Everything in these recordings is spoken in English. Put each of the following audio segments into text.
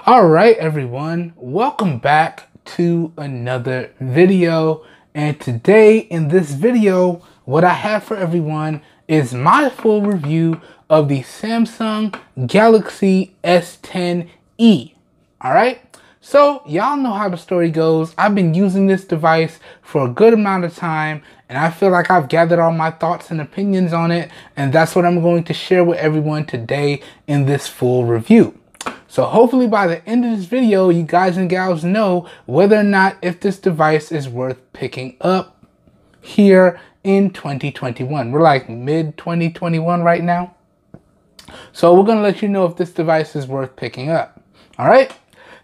All right, everyone, welcome back to another video. And today in this video, what I have for everyone is my full review of the Samsung Galaxy S10e. All right, so y'all know how the story goes. I've been using this device for a good amount of time, and I feel like I've gathered all my thoughts and opinions on it, and that's what I'm going to share with everyone today in this full review. So hopefully by the end of this video, you guys and gals know whether or not if this device is worth picking up here in 2021. We're like mid 2021 right now. So we're going to let you know if this device is worth picking up. All right.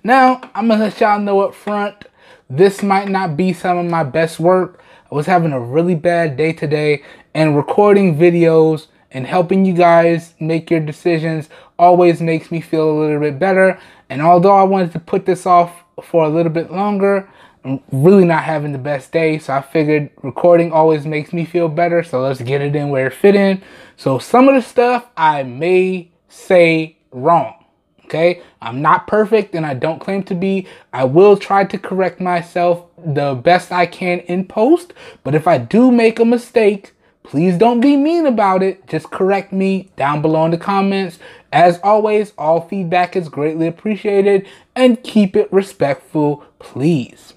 Now, I'm going to let y'all know up front, this might not be some of my best work. I was having a really bad day today, and recording videos and helping you guys make your decisions always makes me feel a little bit better. And although I wanted to put this off for a little bit longer, I'm really not having the best day. So I figured recording always makes me feel better. So let's get it in where it fit in. So some of the stuff I may say wrong. Okay, I'm not perfect and I don't claim to be. I will try to correct myself the best I can in post. But if I do make a mistake, please don't be mean about it. Just correct me down below in the comments. As always, all feedback is greatly appreciated, and keep it respectful, please.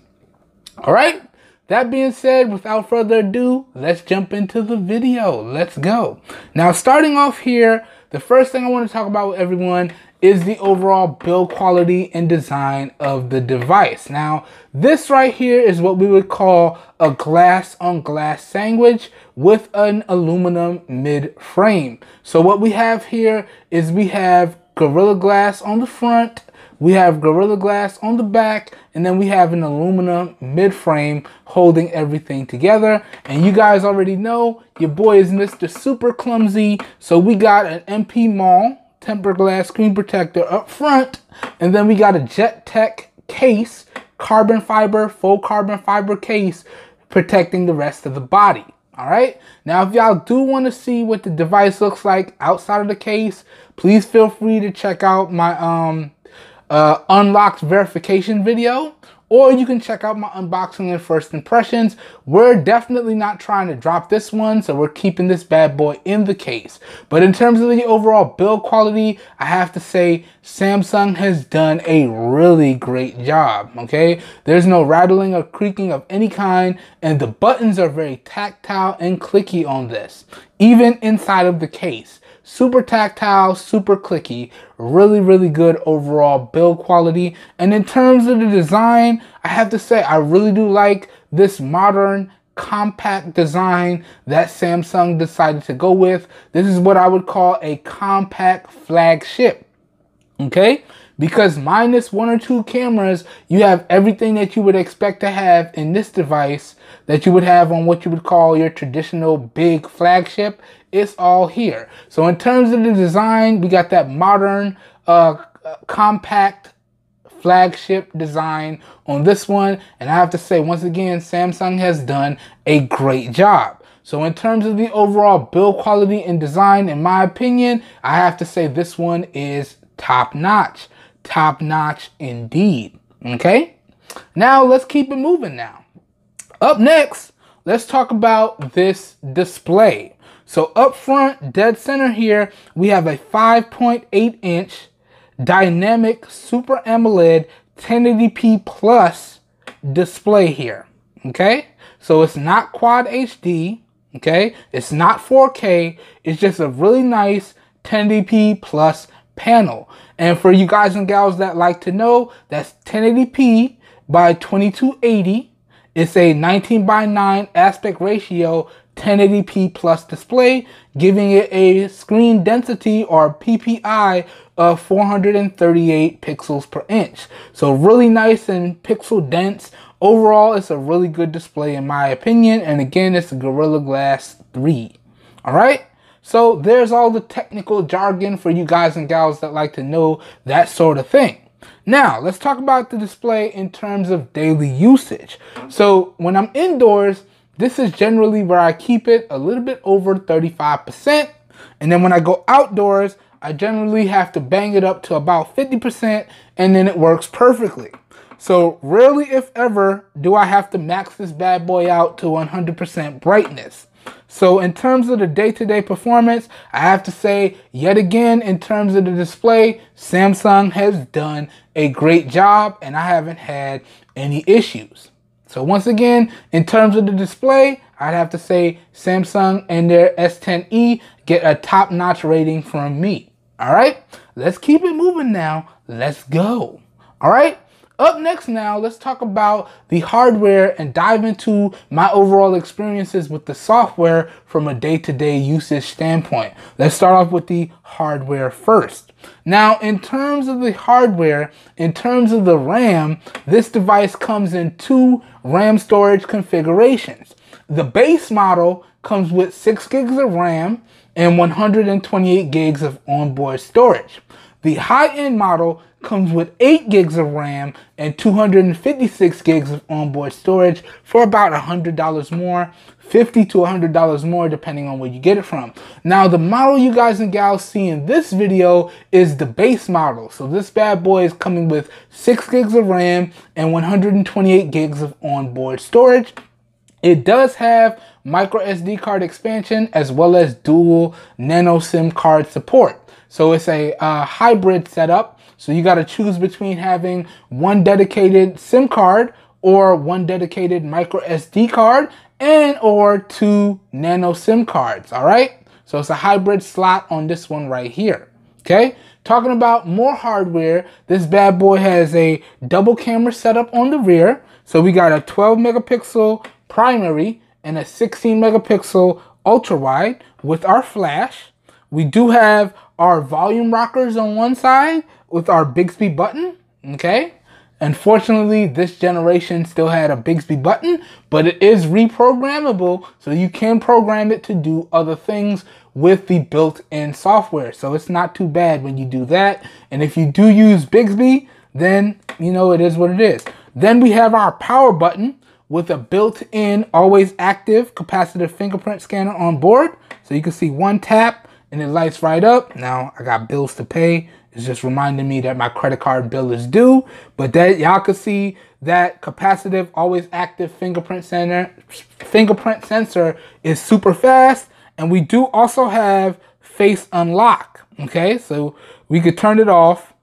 All right. That being said, without further ado, let's jump into the video. Let's go. Now, starting off here, the first thing I want to talk about with everyone is the overall build quality and design of the device. Now, this right here is what we would call a glass-on-glass sandwich with an aluminum mid-frame. So what we have here is we have Gorilla Glass on the front, we have Gorilla Glass on the back, and then we have an aluminum mid-frame holding everything together. And you guys already know your boy is Mr. Super Clumsy, so we got an MP Mall tempered glass screen protector up front, and then we got a JETech case, carbon fiber, full carbon fiber case protecting the rest of the body. All right, now if y'all do want to see what the device looks like outside of the case, please feel free to check out my unlocked verification video, or you can check out my unboxing and first impressions. We're definitely not trying to drop this one, so we're keeping this bad boy in the case. But in terms of the overall build quality, I have to say Samsung has done a really great job, okay? There's no rattling or creaking of any kind, and the buttons are very tactile and clicky on this, even inside of the case. Super tactile, super clicky, really good overall build quality. And in terms of the design, I have to say I really do like this modern compact design that Samsung decided to go with. This is what I would call a compact flagship, okay? Because minus one or two cameras, you have everything that you would expect to have in this device that you would have on what you would call your traditional big flagship. It's all here. So in terms of the design, we got that modern compact flagship design on this one. And I have to say, once again, Samsung has done a great job. So in terms of the overall build quality and design, in my opinion, I have to say this one is top notch. Top notch indeed. Okay, now let's keep it moving now. Up next, let's talk about this display. So up front, dead center here, we have a 5.8 inch dynamic Super AMOLED 1080p plus display here. Okay, so it's not Quad HD. Okay, it's not 4K. It's just a really nice 1080p plus panel. And for you guys and gals that like to know, that's 1080p by 2280. It's a 19:9 aspect ratio 1080p plus display, giving it a screen density or PPI of 438 pixels per inch. So really nice and pixel dense. Overall, it's a really good display in my opinion. And again, it's a Gorilla Glass 3. All right. So there's all the technical jargon for you guys and gals that like to know that sort of thing. Now, let's talk about the display in terms of daily usage. So when I'm indoors, this is generally where I keep it a little bit over 35%. And then when I go outdoors, I generally have to bang it up to about 50% and then it works perfectly. So rarely, if ever, do I have to max this bad boy out to 100% brightness. So in terms of the day-to-day performance, I have to say, yet again, in terms of the display, Samsung has done a great job and I haven't had any issues. So once again, in terms of the display, I'd have to say Samsung and their S10e get a top-notch rating from me. All right, let's keep it moving now. Let's go. All right. Up next now, let's talk about the hardware and dive into my overall experiences with the software from a day-to-day usage standpoint. Let's start off with the hardware first. Now, in terms of the hardware, in terms of the RAM, this device comes in 2 RAM storage configurations. The base model comes with 6 gigs of RAM and 128 gigs of onboard storage. The high-end model comes with 8 gigs of RAM and 256 gigs of onboard storage for about $100 more, $50 to $100 more depending on where you get it from. Now the model you guys and gals see in this video is the base model. So this bad boy is coming with 6 gigs of RAM and 128 gigs of onboard storage. It does have microSD card expansion as well as dual nano SIM card support. So it's a hybrid setup. So you got to choose between having one dedicated SIM card or one dedicated micro SD card and or 2 nano SIM cards. All right. So it's a hybrid slot on this one right here. Okay. Talking about more hardware, this bad boy has a double camera setup on the rear. So we got a 12 megapixel primary and a 16 megapixel ultra wide with our flash. We do have our volume rockers on one side with our Bixby button, okay? Unfortunately, this generation still had a Bixby button, but it is reprogrammable, so you can program it to do other things with the built-in software. So it's not too bad when you do that. And if you do use Bixby, then, you know, it is what it is. Then we have our power button with a built-in, always active capacitive fingerprint scanner on board. So you can see one tap and it lights right up. Now I got bills to pay. It's just reminding me that my credit card bill is due, but that y'all can see that capacitive, always active fingerprint sensor is super fast. And we do also have face unlock. Okay, so we could turn it off.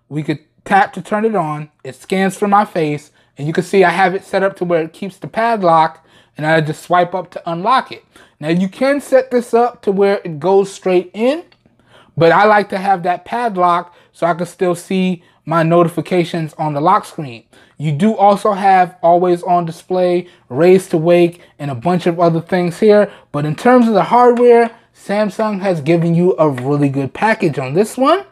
We could tap to turn it on. It scans for my face, and you can see I have it set up to where it keeps the padlock, and I just swipe up to unlock it. Now you can set this up to where it goes straight in, but I like to have that padlock so I can still see my notifications on the lock screen. You do also have always on display, raise to wake, and a bunch of other things here. But in terms of the hardware, Samsung has given you a really good package on this one.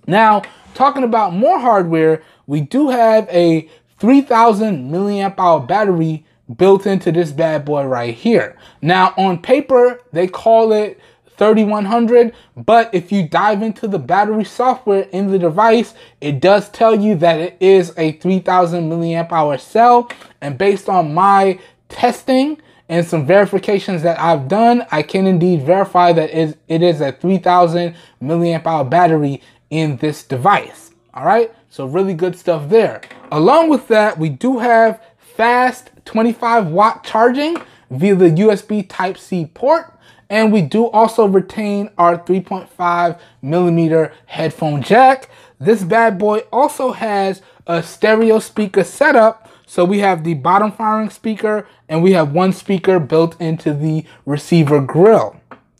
Now, talking about more hardware, we do have a 3000 milliamp hour battery built into this bad boy right here. Now, on paper, they call it 3100, but if you dive into the battery software in the device, it does tell you that it is a 3000 milliamp hour cell. And based on my testing and some verifications that I've done, I can indeed verify that it is a 3000 milliamp hour battery in this device. All right, so really good stuff there. Along with that, we do have fast 25 watt charging via the USB Type-C port. And we do also retain our 3.5 millimeter headphone jack. This bad boy also has a stereo speaker setup. So we have the bottom firing speaker and we have one speaker built into the receiver grill.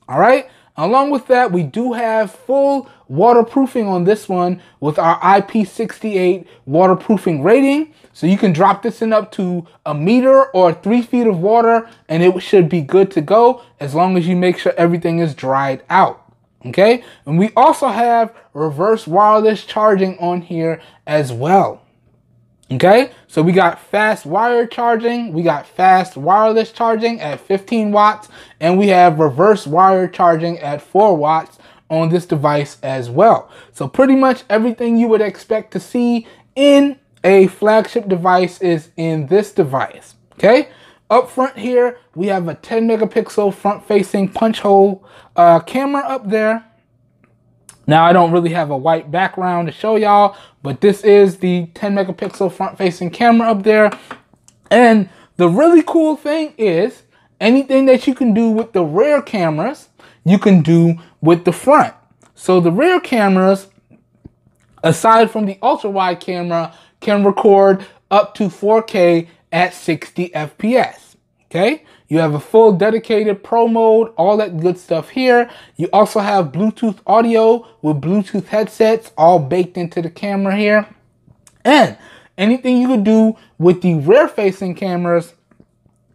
All right. Along with that, we do have full waterproofing on this one with our IP68 waterproofing rating. So you can drop this in up to 1 meter or 3 feet of water and it should be good to go as long as you make sure everything is dried out. Okay. And we also have reverse wireless charging on here as well. Okay, so we got fast wire charging, we got fast wireless charging at 15 watts, and we have reverse wire charging at 4 watts on this device as well. So pretty much everything you would expect to see in a flagship device is in this device. Okay, up front here, we have a 10 megapixel front facing punch hole camera up there. Now, I don't really have a white background to show y'all, but this is the 10 megapixel front-facing camera up there. And the really cool thing is anything that you can do with the rear cameras, you can do with the front. So the rear cameras, aside from the ultra-wide camera, can record up to 4K at 60 FPS, okay? You have a full dedicated pro mode, all that good stuff here. You also have Bluetooth audio with Bluetooth headsets all baked into the camera here. And anything you could do with the rear-facing cameras,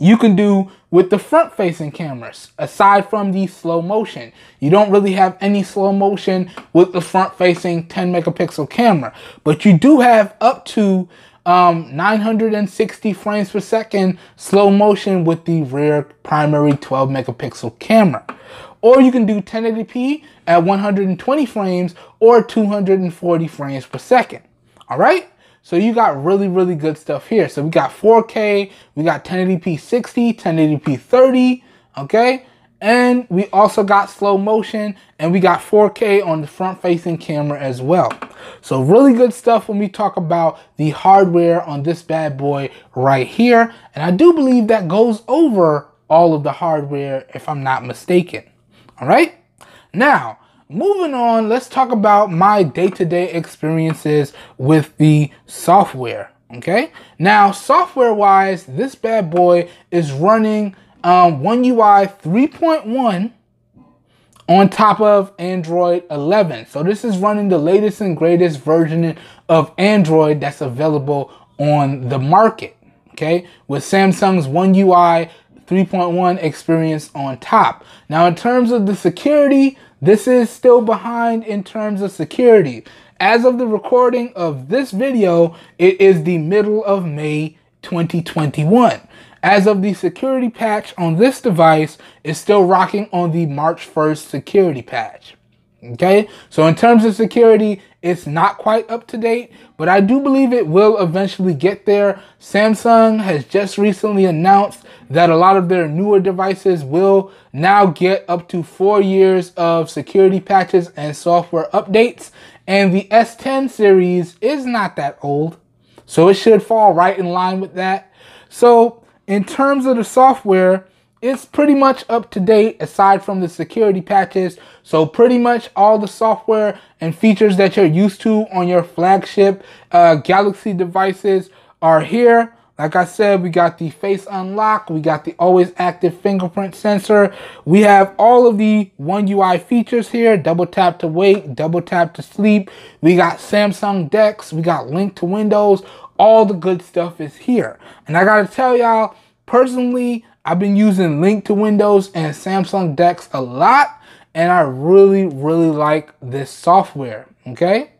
you can do with the front-facing cameras, aside from the slow motion. You don't really have any slow motion with the front-facing 10 megapixel camera, but you do have up to 960 frames per second slow motion with the rear primary 12 megapixel camera. Or you can do 1080p at 120 frames or 240 frames per second. All right? So you got really, really good stuff here. So we got 4K, we got 1080p 60, 1080p 30, okay? And we also got slow motion, and we got 4K on the front-facing camera as well. So really good stuff when we talk about the hardware on this bad boy right here. And I do believe that goes over all of the hardware, if I'm not mistaken. All right? Now, moving on, let's talk about my day-to-day experiences with the software, okay? Now, software-wise, this bad boy is running One UI 3.1 on top of Android 11. So this is running the latest and greatest version of Android that's available on the market, okay? With Samsung's One UI 3.1 experience on top. Now, in terms of the security, this is still behind in terms of security. As of the recording of this video, it is the middle of May 2021. As of the security patch on this device, it's still rocking on the March 1st security patch. Okay, so in terms of security, it's not quite up to date, but I do believe it will eventually get there. Samsung has just recently announced that a lot of their newer devices will now get up to 4 years of security patches and software updates. And the S10 series is not that old, so it should fall right in line with that. So in terms of the software, it's pretty much up to date aside from the security patches. So pretty much all the software and features that you're used to on your flagship Galaxy devices are here. Like I said, we got the face unlock, we got the always active fingerprint sensor. We have all of the One UI features here, double tap to wake, double tap to sleep. We got Samsung DeX, we got link to Windows. All the good stuff is here. And I gotta tell y'all, personally, I've been using Link to Windows and Samsung DeX a lot, and I really, really like this software, okay?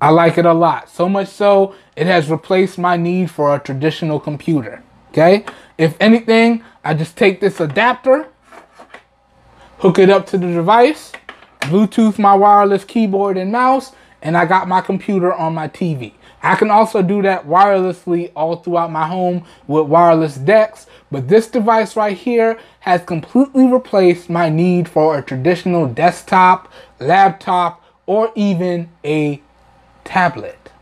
I like it a lot. So much so, it has replaced my need for a traditional computer, okay? If anything, I just take this adapter, hook it up to the device, Bluetooth my wireless keyboard and mouse, and I got my computer on my TV. I can also do that wirelessly all throughout my home with wireless DeX, but this device right here has completely replaced my need for a traditional desktop, laptop, or even a tablet.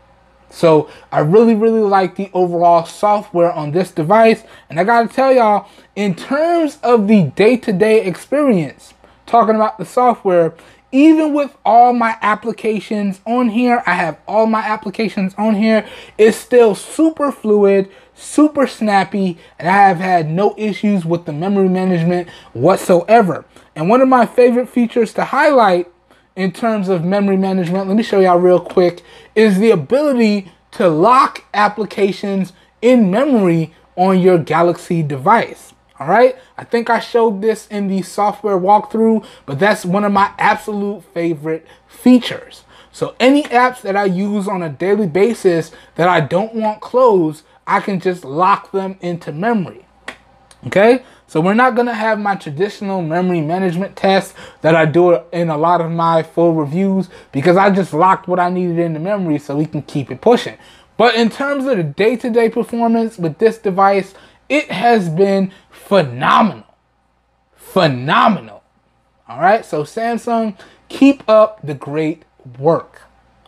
So I really, really like the overall software on this device. And I gotta tell y'all, in terms of the day-to-day experience, talking about the software, even with all my applications on here, I have all my applications on here, it's still super fluid, super snappy, and I have had no issues with the memory management whatsoever. And one of my favorite features to highlight in terms of memory management, let me show y'all real quick, is the ability to lock applications in memory on your Galaxy device. All right, I think I showed this in the software walkthrough, but that's one of my absolute favorite features. So any apps that I use on a daily basis that I don't want closed, I can just lock them into memory. Okay, so we're not gonna have my traditional memory management test that I do in a lot of my full reviews, because I just locked what I needed into memory so we can keep it pushing. But in terms of the day-to-day performance with this device, it has been phenomenal. Phenomenal. All right, so Samsung, Keep up the great work.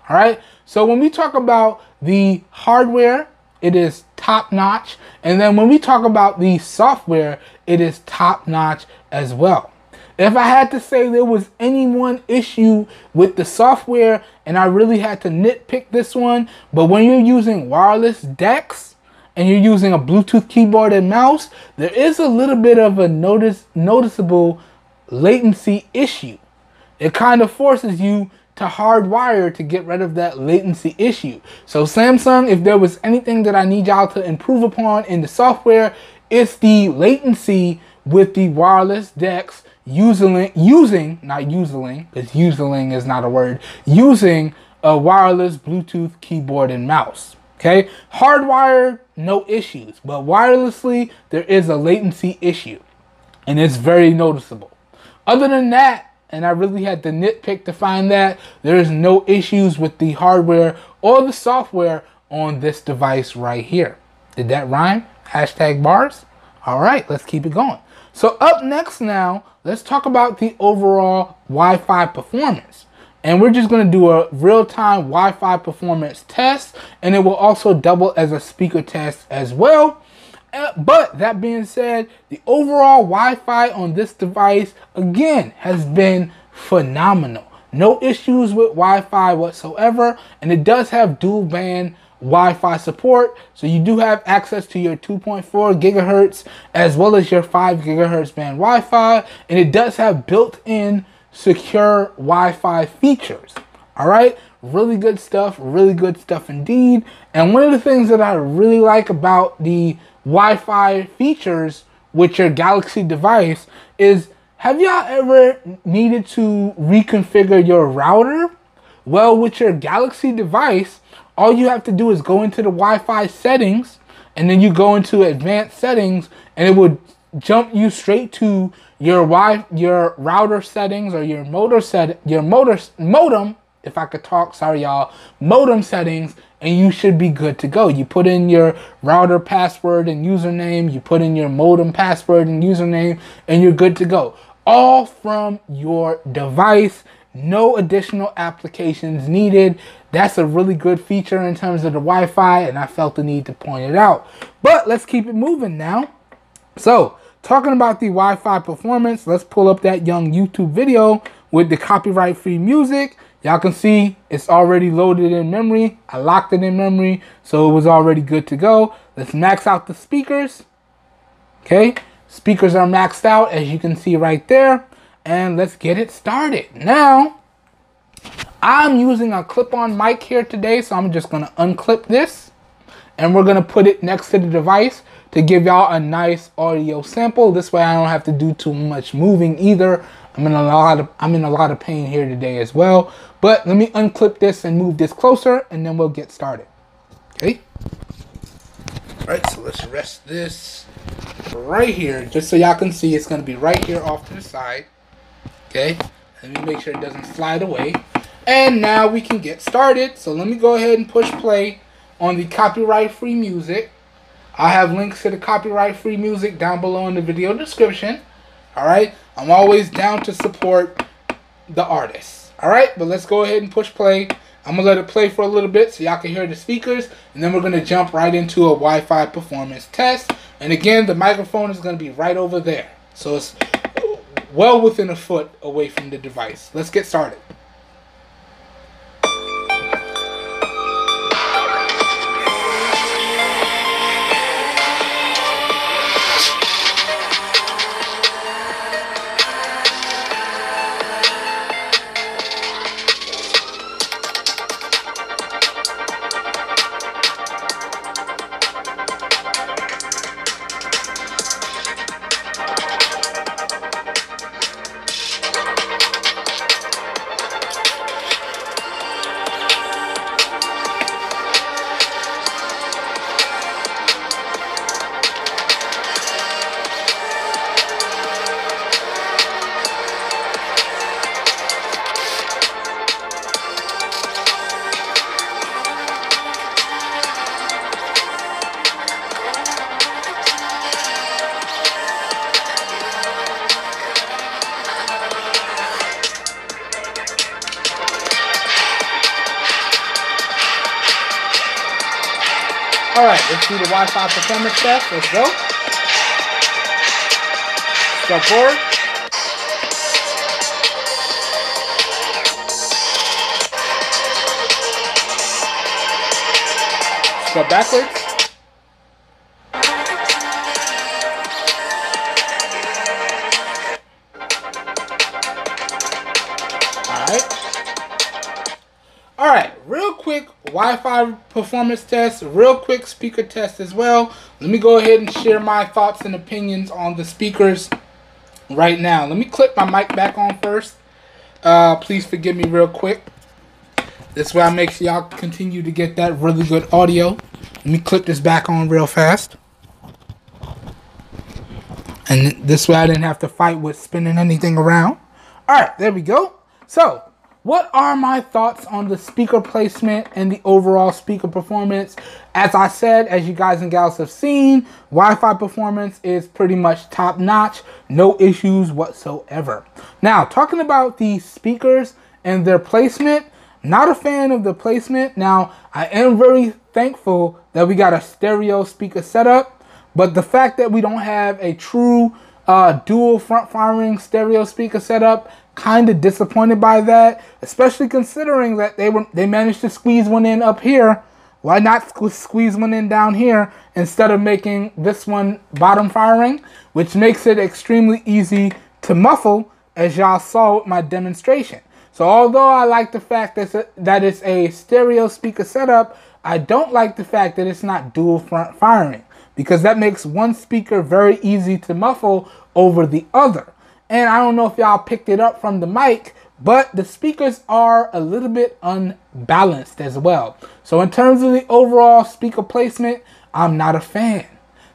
All right. So when we talk about the hardware, it is top notch. And then when we talk about the software, it is top notch as well. If I had to say there was any one issue with the software, and I really had to nitpick this one, but when you're using wireless DeX and you're using a Bluetooth keyboard and mouse, there is a little bit of a noticeable latency issue. It kind of forces you to hardwire to get rid of that latency issue. So Samsung, if there was anything that I need y'all to improve upon in the software, it's the latency with the wireless DeX using a wireless Bluetooth keyboard and mouse. Okay, hardwired, no issues, but wirelessly there is a latency issue, and it's very noticeable. Other than that, and I really had to nitpick to find that, there is no issues with the hardware or the software on this device right here. Did that rhyme? Hashtag bars. All right, let's keep it going. So up next now, let's talk about the overall Wi-Fi performance. And we're just going to do a real-time Wi-Fi performance test, and it will also double as a speaker test as well. But that being said, the overall Wi-Fi on this device, again, has been phenomenal. No issues with Wi-Fi whatsoever, and it does have dual band Wi-Fi support, so you do have access to your 2.4 gigahertz as well as your 5 gigahertz band Wi-Fi, and it does have built-in secure Wi-Fi features. All right, really good stuff indeed. And one of the things that I really like about the Wi-Fi features with your Galaxy device is, have y'all ever needed to reconfigure your router? Well, with your Galaxy device, all you have to do is go into the Wi-Fi settings, and then you go into advanced settings, and it would jump you straight to your router settings, or your modem, if I could talk, sorry y'all, modem settings, and you should be good to go. You put in your router password and username, you put in your modem password and username, and you're good to go. All from your device. No additional applications needed. That's a really good feature in terms of the Wi-Fi, and I felt the need to point it out. But let's keep it moving now. So, talking about the Wi-Fi performance, let's pull up that young YouTube video with the copyright-free music. Y'all can see it's already loaded in memory. I locked it in memory, so it was already good to go. Let's max out the speakers. Okay, speakers are maxed out, as you can see right there. And let's get it started. Now, I'm using a clip-on mic here today, so I'm just going to unclip this, and we're going to put it next to the device to give y'all a nice audio sample. This way I don't have to do too much moving either. I'm in a lot of pain here today as well. But let me unclip this and move this closer, and then we'll get started. Okay. All right, so let's rest this right here, just so y'all can see. It's going to be right here off to the side. Okay, let me make sure it doesn't slide away. And now we can get started. So let me go ahead and push play on the copyright-free music. I have links to the copyright-free music down below in the video description. All right, I'm always down to support the artists. All right, but let's go ahead and push play. I'm gonna let it play for a little bit so y'all can hear the speakers, and then we're gonna jump right into a Wi-Fi performance test. And again, the microphone is gonna be right over there, so it's well within a foot away from the device. Let's get started. All right, let's do the Wi-Fi performance test. Let's go. Step forward. Step backwards. All right, real quick Wi-Fi performance test, real quick speaker test as well. Let me go ahead and share my thoughts and opinions on the speakers right now. Let me click my mic back on first. Please forgive me real quick. This way I make sure y'all continue to get that really good audio. Let me click this back on real fast. And this way I didn't have to fight with spinning anything around. All right, there we go. So, what are my thoughts on the speaker placement and the overall speaker performance? As I said, as you guys and gals have seen, Wi-Fi performance is pretty much top notch. No issues whatsoever. Now, talking about the speakers and their placement, not a fan of the placement. Now, I am very thankful that we got a stereo speaker setup, but the fact that we don't have a true dual front firing stereo speaker setup, kind of disappointed by that, especially considering that they managed to squeeze one in up here. Why not squeeze one in down here instead of making this one bottom firing, which makes it extremely easy to muffle, as y'all saw with my demonstration. So although I like the fact that it's a stereo speaker setup, I don't like the fact that it's not dual front firing, because that makes one speaker very easy to muffle over the other. And I don't know if y'all picked it up from the mic, but the speakers are a little bit unbalanced as well. So in terms of the overall speaker placement, I'm not a fan.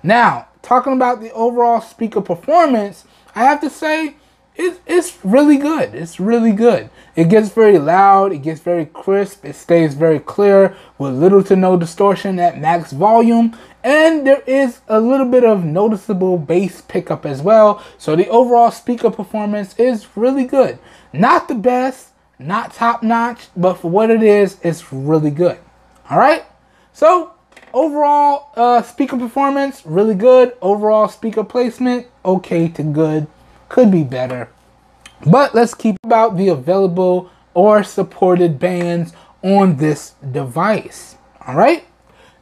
Now, talking about the overall speaker performance, I have to say it's really good. It's really good. It gets very loud. It gets very crisp. It stays very clear with little to no distortion at max volume. And there is a little bit of noticeable bass pickup as well. So the overall speaker performance is really good. Not the best, not top notch, but for what it is, it's really good. All right. So overall speaker performance, really good. Overall speaker placement, okay to good. Could be better. But let's keep about the available or supported bands on this device. All right.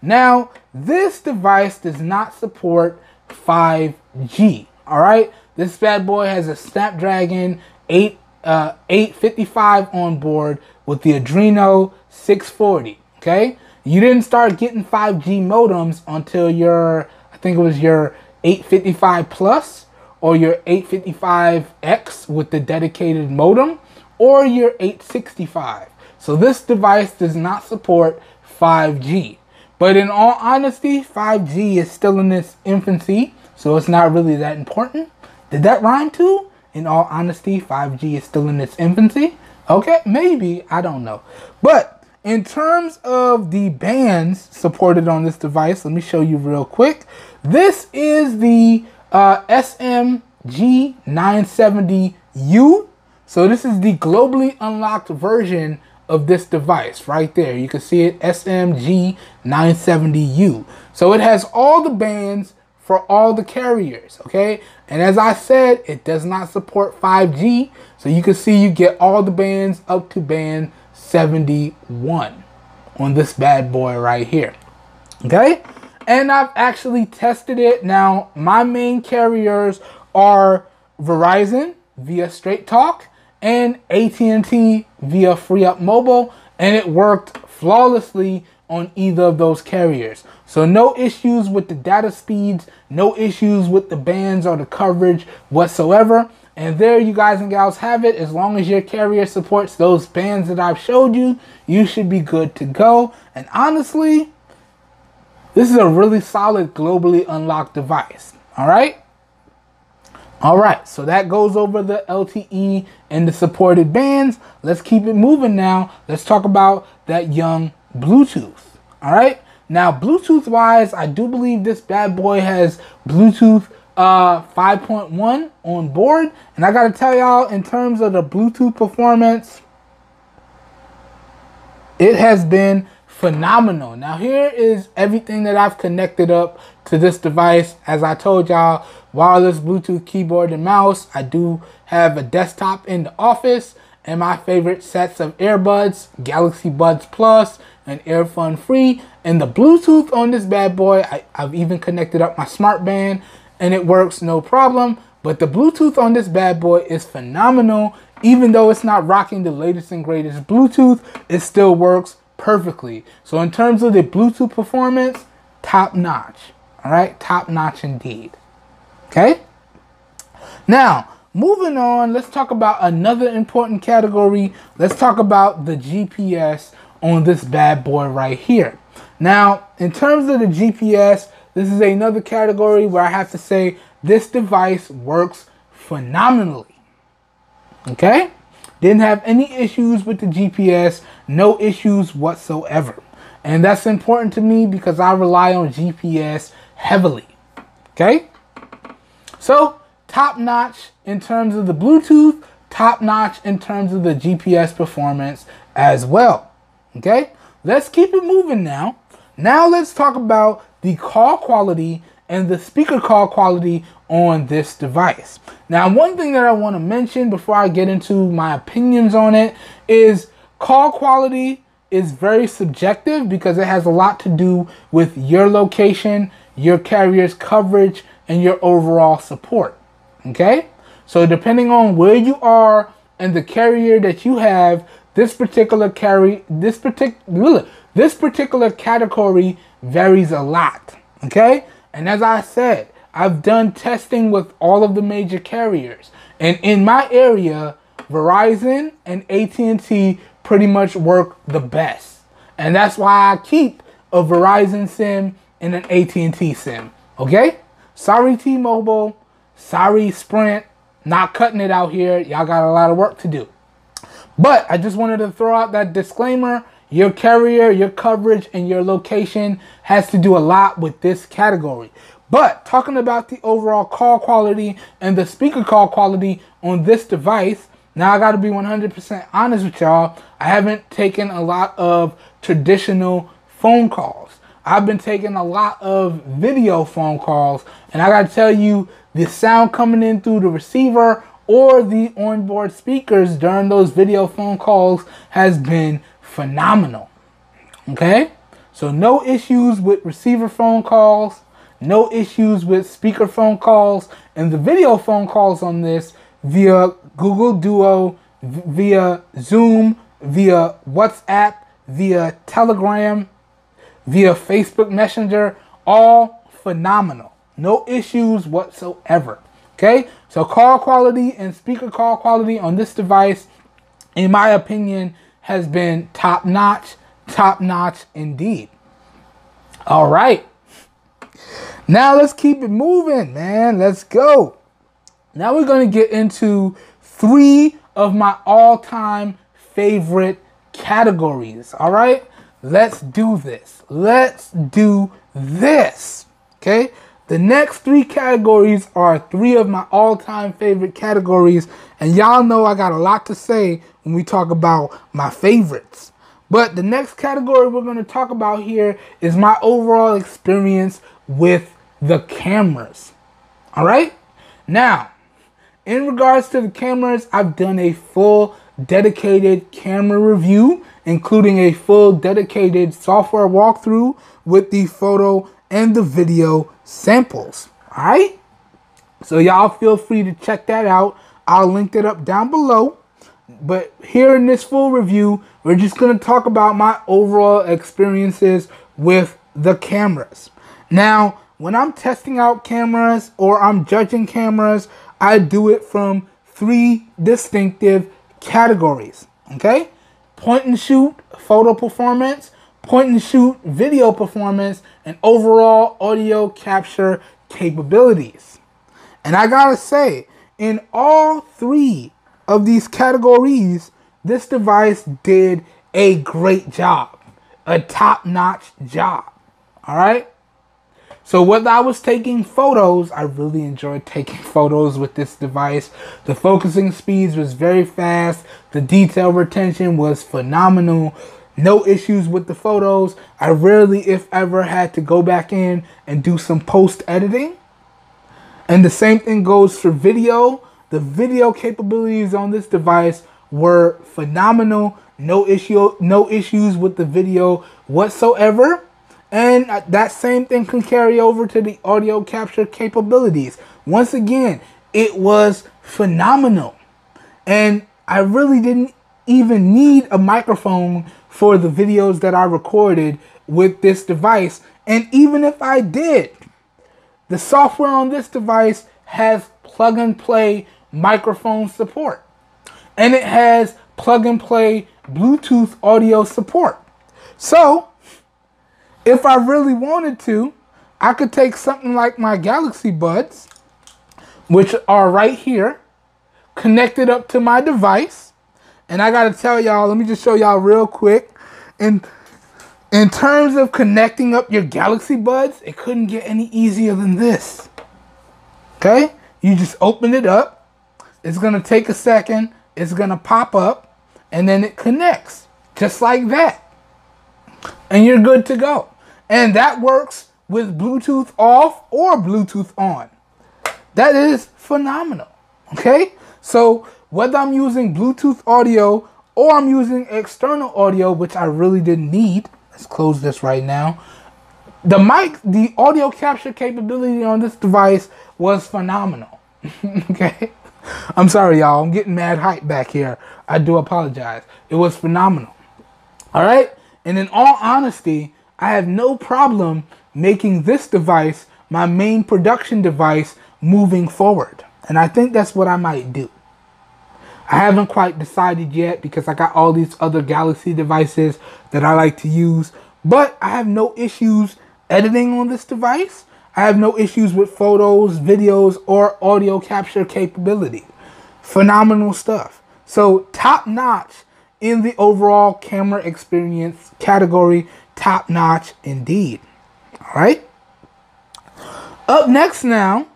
Now, this device does not support 5G. All right. This bad boy has a Snapdragon 855 on board with the Adreno 640. Okay. You didn't start getting 5G modems until your, I think it was your 855 Plus, or your 855X with the dedicated modem, or your 865. So this device does not support 5G. But in all honesty, 5G is still in its infancy, so it's not really that important. Did that rhyme too? In all honesty, 5G is still in its infancy? Okay, maybe, I don't know. But in terms of the bands supported on this device, let me show you real quick. This is the SMG970U. So this is the globally unlocked version of this device right there. You can see it, SMG970U. So it has all the bands for all the carriers, okay? And as I said, it does not support 5G. So you can see you get all the bands up to band 71 on this bad boy right here, okay? And I've actually tested it. Now, my main carriers are Verizon via Straight Talk and AT&T via Free Up Mobile, and it worked flawlessly on either of those carriers. So no issues with the data speeds, no issues with the bands or the coverage whatsoever. And there you guys and gals have it. As long as your carrier supports those bands that I've showed you, you should be good to go. And honestly, this is a really solid globally unlocked device. All right. All right. So that goes over the LTE and the supported bands. Let's keep it moving now. Let's talk about that young Bluetooth. All right. Now, Bluetooth wise, I do believe this bad boy has Bluetooth 5.1 on board. And I got to tell y'all, in terms of the Bluetooth performance, it has been phenomenal. Now here is everything that I've connected up to this device. As I told y'all, wireless Bluetooth keyboard and mouse. I do have a desktop in the office, and my favorite sets of earbuds, Galaxy Buds Plus and Earphone Free. And the Bluetooth on this bad boy, I've even connected up my smart band and it works no problem. But the Bluetooth on this bad boy is phenomenal. Even though it's not rocking the latest and greatest Bluetooth, it still works perfectly. So in terms of the Bluetooth performance, top notch. All right, top notch indeed. Okay. Now, moving on, let's talk about another important category. Let's talk about the GPS on this bad boy right here. Now, in terms of the GPS, this is another category where I have to say this device works phenomenally. Okay? Didn't have any issues with the GPS, no issues whatsoever. And that's important to me because I rely on GPS heavily. Okay? So, top notch in terms of the Bluetooth, top notch in terms of the GPS performance as well. Okay? Let's keep it moving now. Now let's talk about the call quality and the speaker call quality on this device. Now, one thing that I want to mention before I get into my opinions on it is call quality is very subjective because it has a lot to do with your location, your carrier's coverage, and your overall support. Okay? So depending on where you are and the carrier that you have, this particular category varies a lot. Okay? And as I said, I've done testing with all of the major carriers. And in my area, Verizon and AT&T pretty much work the best. And that's why I keep a Verizon SIM and an AT&T SIM. Okay? Sorry T-Mobile. Sorry Sprint. Not cutting it out here. Y'all got a lot of work to do. But I just wanted to throw out that disclaimer. Your carrier, your coverage, and your location has to do a lot with this category. But talking about the overall call quality and the speaker call quality on this device, now I got to be 100% honest with y'all. I haven't taken a lot of traditional phone calls. I've been taking a lot of video phone calls, and I got to tell you, the sound coming in through the receiver or the onboard speakers during those video phone calls has been phenomenal. Okay? So no issues with receiver phone calls, no issues with speaker phone calls, and the video phone calls on this via Google Duo, via Zoom, via WhatsApp, via Telegram, via Facebook Messenger, all phenomenal. No issues whatsoever. Okay? So call quality and speaker call quality on this device, in my opinion, has been top notch indeed. All right. Now let's keep it moving, man. Let's go. Now we're going to get into 3 of my all-time favorite categories. All right? Let's do this. Let's do this. Okay? The next 3 categories are 3 of my all-time favorite categories. And y'all know I got a lot to say when we talk about my favorites. But the next category we're going to talk about here is my overall experience with the cameras. All right? Now, in regards to the cameras, I've done a full dedicated camera review, including a full dedicated software walkthrough with the photo and the video samples. All right? So y'all feel free to check that out. I'll link it up down below. But here in this full review, we're just going to talk about my overall experiences with the cameras. Now, when I'm testing out cameras or I'm judging cameras, I do it from 3 distinctive categories. Okay? Point and shoot photo performance, point and shoot video performance, and overall audio capture capabilities. And I gotta say, in all 3 of these categories, this device did a great job, a top-notch job. All right? So whether I was taking photos, I really enjoyed taking photos with this device. The focusing speeds was very fast. The detail retention was phenomenal. No issues with the photos. I rarely, if ever, had to go back in and do some post editing. And the same thing goes for video. The video capabilities on this device were phenomenal. No issues with the video whatsoever. And that same thing can carry over to the audio capture capabilities. Once again, it was phenomenal. And I really didn't even need a microphone for the videos that I recorded with this device. And even if I did, the software on this device has plug and play microphone support. And it has plug and play Bluetooth audio support. So, if I really wanted to, I could take something like my Galaxy Buds, which are right here, connected up to my device. And I gotta tell y'all, let me just show y'all real quick. In terms of connecting up your Galaxy Buds, it couldn't get any easier than this. Okay? You just open it up. It's gonna take a second. It's gonna pop up. And then it connects. Just like that. And you're good to go. And that works with Bluetooth off or Bluetooth on. That is phenomenal. Okay? So whether I'm using Bluetooth audio or I'm using external audio, which I really didn't need. Let's close this right now. The audio capture capability on this device was phenomenal. Okay? I'm sorry, y'all. I'm getting mad hype back here. I do apologize. It was phenomenal. All right? And in all honesty, I have no problem making this device my main production device moving forward. And I think that's what I might do. I haven't quite decided yet because I got all these other Galaxy devices that I like to use. But I have no issues editing on this device. I have no issues with photos, videos, or audio capture capability. Phenomenal stuff. So top notch in the overall camera experience category. Top notch indeed. All right. Up next now,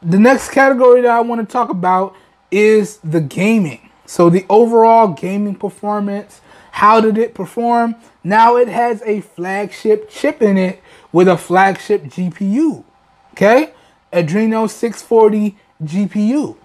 the next category that I want to talk about is the gaming. So the overall gaming performance. How did it perform? Now it has a flagship chip in it with a flagship GPU. Okay? Adreno 640 GPU.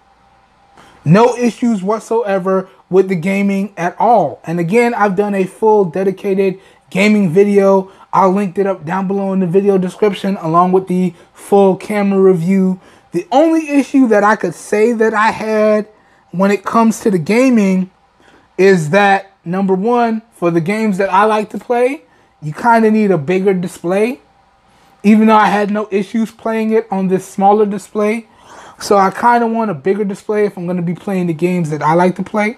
No issues whatsoever with the gaming at all. And again, I've done a full dedicated gaming video. I'll link it up down below in the video description along with the full camera review. The only issue that I could say that I had when it comes to the gaming is that, number one, for the games that I like to play, you kind of need a bigger display. Even though I had no issues playing it on this smaller display. So I kind of want a bigger display if I'm going to be playing the games that I like to play.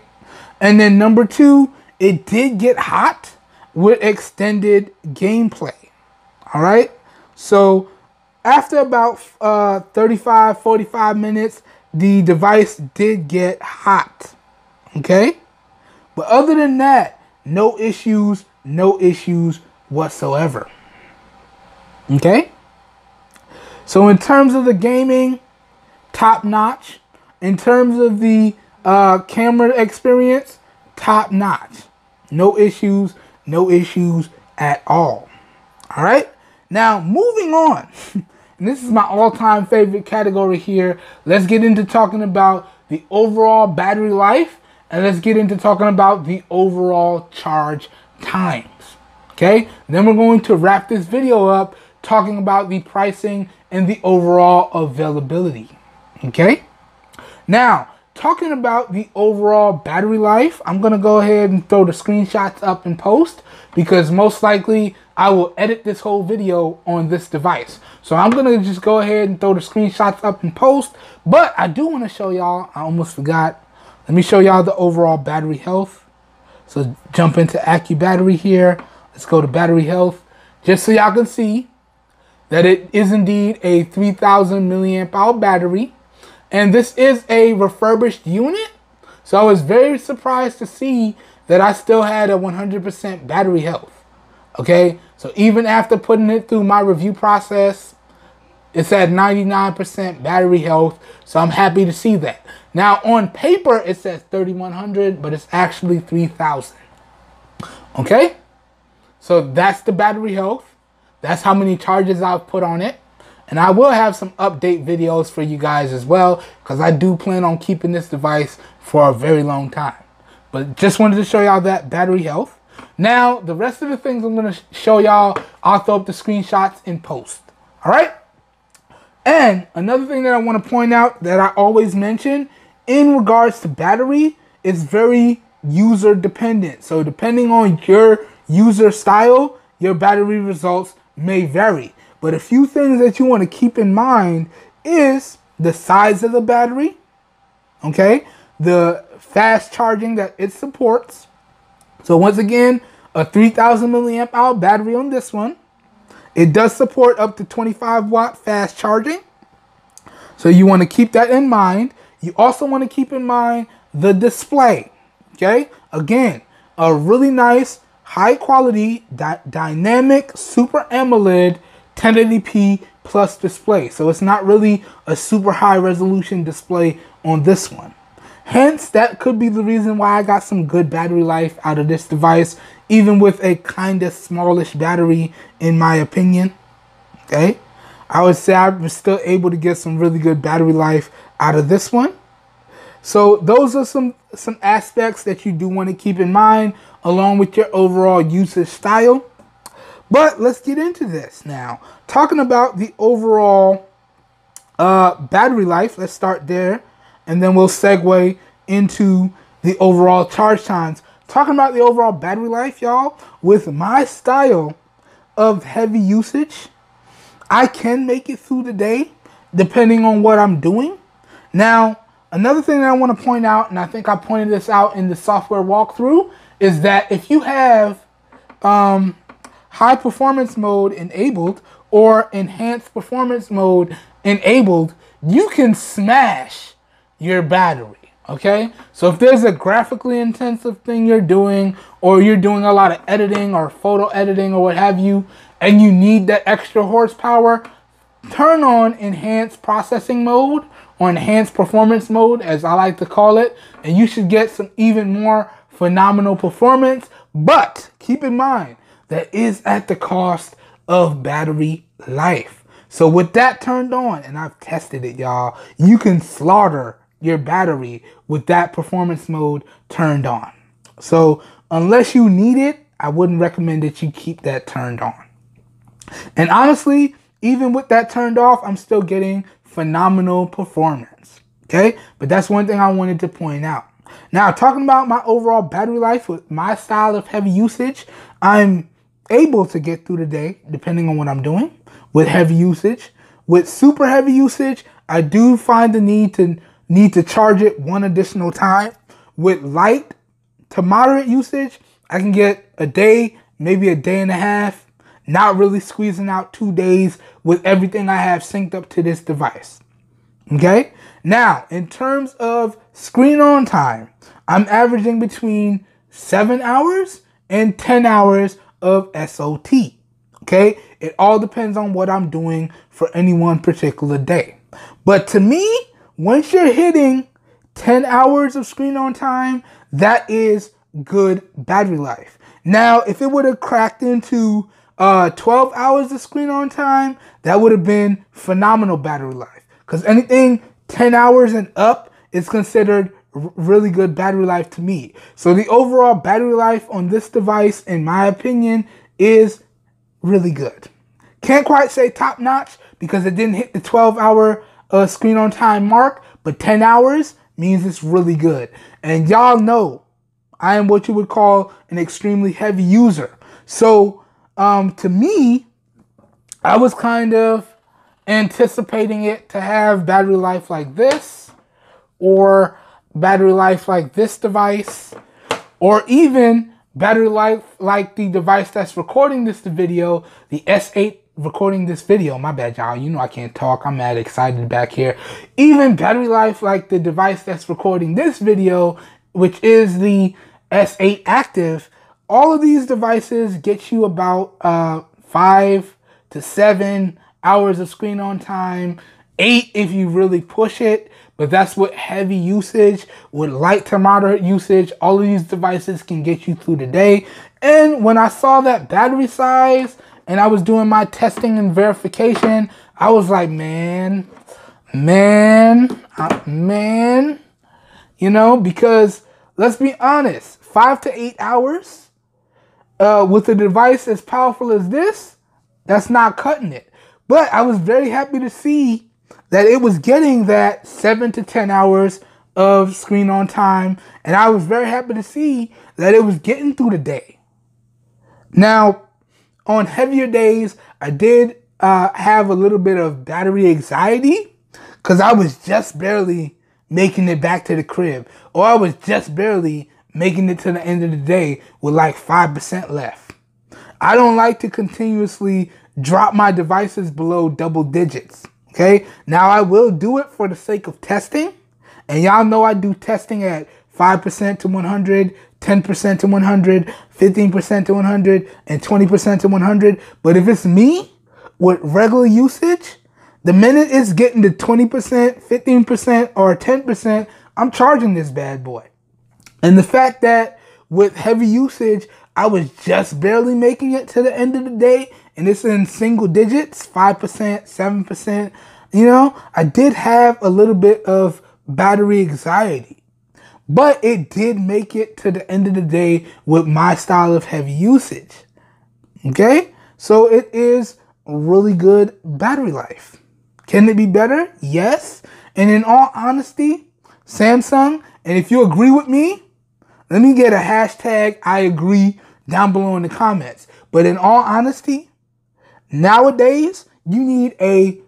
And then number two, it did get hot with extended gameplay. All right. So after about 35-45 minutes, the device did get hot. Okay. But other than that, no issues whatsoever. Okay. So in terms of the gaming, top notch. In terms of the camera experience, top notch. No issues at all. All right. Now moving on. And this is my all-time favorite category here. Let's get into talking about the overall battery life. And let's get into talking about the overall charge times. Okay. Then we're going to wrap this video up talking about the pricing and the overall availability. Okay. Now, talking about the overall battery life, I'm going to go ahead and throw the screenshots up in post because most likely I will edit this whole video on this device. So I'm going to just go ahead and throw the screenshots up in post. But I do want to show y'all, I almost forgot. Let me show y'all the overall battery health. So jump into AccuBattery here. Let's go to battery health just so y'all can see that it is indeed a 3000 milliamp hour battery. And this is a refurbished unit. So I was very surprised to see that I still had a 100% battery health. Okay. So even after putting it through my review process, it's at 99% battery health. So I'm happy to see that. Now on paper, it says 3100, but it's actually 3000. Okay? So that's the battery health. That's how many charges I've put on it. And I will have some update videos for you guys as well, because I do plan on keeping this device for a very long time. But just wanted to show y'all that battery health. Now, the rest of the things I'm going to show y'all, I'll throw up the screenshots in post. All right? And another thing that I want to point out that I always mention in regards to battery is very user dependent. So depending on your user style, your battery results may vary. But a few things that you want to keep in mind is the size of the battery, okay? The fast charging that it supports. So once again, a 3000 milliamp hour battery on this one. It does support up to 25 watt fast charging. So you want to keep that in mind. You also want to keep in mind the display, okay? Again, a really nice, high quality, dynamic Super AMOLED 1080p plus display. So it's not really a super high resolution display on this one. Hence, that could be the reason why I got some good battery life out of this device, even with a kind of smallish battery, in my opinion. Okay, I would say I was still able to get some really good battery life out of this one. So those are some aspects that you do want to keep in mind, along with your overall usage style. But let's get into this now. Talking about the overall battery life, let's start there, and then we'll segue into the overall charge times. Talking about the overall battery life, y'all, with my style of heavy usage, I can make it through the day depending on what I'm doing. Now, another thing that I want to point out, and I think I pointed this out in the software walkthrough, is that if you have high performance mode enabled or enhanced performance mode enabled, you can smash your battery. Okay, so if there's a graphically intensive thing you're doing, or you're doing a lot of editing or photo editing or what have you, and you need that extra horsepower, turn on enhanced processing mode, or enhanced performance mode as I like to call it, and you should get some even more phenomenal performance. But keep in mind, that is at the cost of battery life. So with that turned on, and I've tested it, y'all, you can slaughter your battery with that performance mode turned on. So unless you need it, I wouldn't recommend that you keep that turned on. And honestly, even with that turned off, I'm still getting phenomenal performance. Okay, but that's one thing I wanted to point out. Now, talking about my overall battery life with my style of heavy usage, I'm able to get through the day depending on what I'm doing with heavy usage. With super heavy usage, I do find the need to charge it one additional time. With light to moderate usage, I can get a day, maybe a day and a half, not really squeezing out 2 days with everything I have synced up to this device. Okay, now in terms of screen on time, I'm averaging between 7 hours and 10 hours of SOT. Okay, it all depends on what I'm doing for any one particular day. But to me, once you're hitting 10 hours of screen on time, that is good battery life. Now, if it would have cracked into 12 hours of screen on time, that would have been phenomenal battery life. Because anything 10 hours and up is considered really good battery life to me. So the overall battery life on this device, in my opinion, is really good. Can't quite say top notch because it didn't hit the 12-hour screen on time mark, but 10 hours means it's really good. And y'all know I am what you would call an extremely heavy user. So to me, I was kind of anticipating it to have battery life like this, or battery life like this device, or even battery life like the device that's recording this video, the S8 recording this video. My bad, y'all. You know I can't talk. I'm mad excited back here. Even battery life like the device that's recording this video, which is the S8 Active. All of these devices get you about 5 to 7 hours of screen on time, 8 if you really push it. But that's with heavy usage. With light to moderate usage, all of these devices can get you through the day. And when I saw that battery size and I was doing my testing and verification, I was like, man, you know, because let's be honest, 5 to 8 hours with a device as powerful as this, that's not cutting it. But I was very happy to see that it was getting that 7 to 10 hours of screen on time. And I was very happy to see that it was getting through the day. Now, on heavier days, I did have a little bit of battery anxiety because I was just barely making it back to the crib, or I was just barely making it to the end of the day with like 5% left. I don't like to continuously drop my devices below double digits. Okay, now I will do it for the sake of testing, and y'all know I do testing at 5% to 100, 10% to 100, 15% to 100, and 20% to 100. But if it's me with regular usage, the minute it's getting to 20%, 15%, or 10%, I'm charging this bad boy. And the fact that with heavy usage, I was just barely making it to the end of the day, and it's in single digits, 5%, 7%, you know, I did have a little bit of battery anxiety. But it did make it to the end of the day with my style of heavy usage. Okay? So it is really good battery life. Can it be better? Yes. And in all honesty, Samsung, and if you agree with me, let me get a hashtag I agree down below in the comments. But in all honesty, nowadays, you need a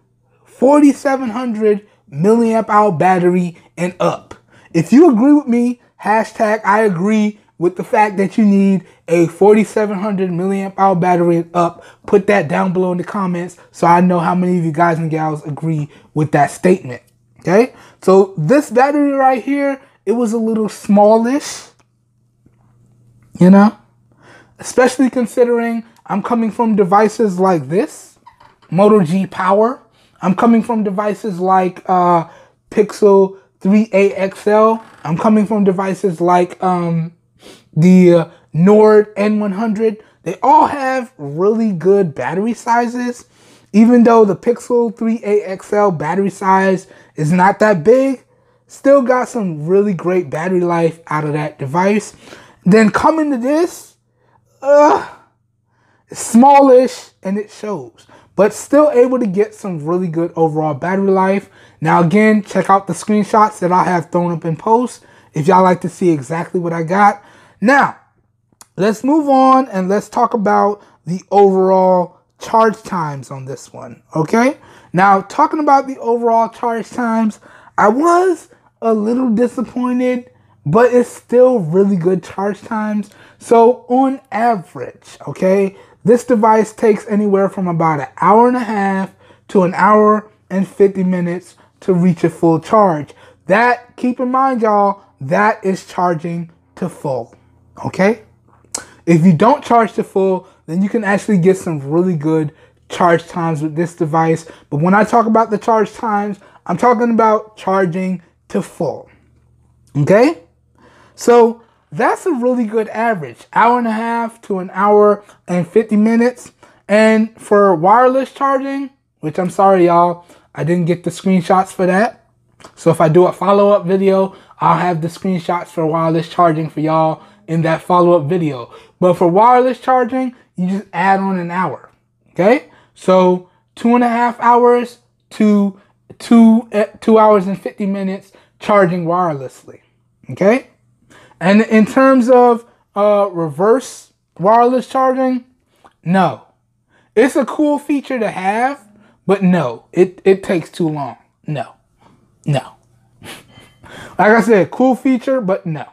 4700 milliamp hour battery and up. If you agree with me, hashtag I agree with the fact that you need a 4700 milliamp hour battery and up. Put that down below in the comments so I know how many of you guys and gals agree with that statement. Okay, so this battery right here, it was a little smallish, you know, especially considering I'm coming from devices like this, Moto G Power. I'm coming from devices like Pixel 3a XL. I'm coming from devices like the Nord N100. They all have really good battery sizes. Even though the Pixel 3a XL battery size is not that big, still got some really great battery life out of that device. Then coming to this, it's smallish and it shows, but still able to get some really good overall battery life. Now again, check out the screenshots that I have thrown up in post if y'all like to see exactly what I got. Now, let's move on and let's talk about the overall charge times on this one, okay? Now, talking about the overall charge times, I was a little disappointed, but it's still really good charge times. So on average, okay, this device takes anywhere from about an hour and a half to an hour and 50 minutes to reach a full charge. That, keep in mind, y'all, that is charging to full, okay? If you don't charge to full, then you can actually get some really good charge times with this device. But when I talk about the charge times, I'm talking about charging to full, okay? So that's a really good average, hour and a half to an hour and 50 minutes. And for wireless charging, which I'm sorry, y'all, I didn't get the screenshots for that. So if I do a follow-up video, I'll have the screenshots for wireless charging for y'all in that follow-up video. But for wireless charging, you just add on an hour, okay? So 2.5 hours to 2 hours and 50 minutes charging wirelessly, okay? And in terms of reverse wireless charging, no. It's a cool feature to have, but no, it takes too long. No. Like I said, cool feature, but no.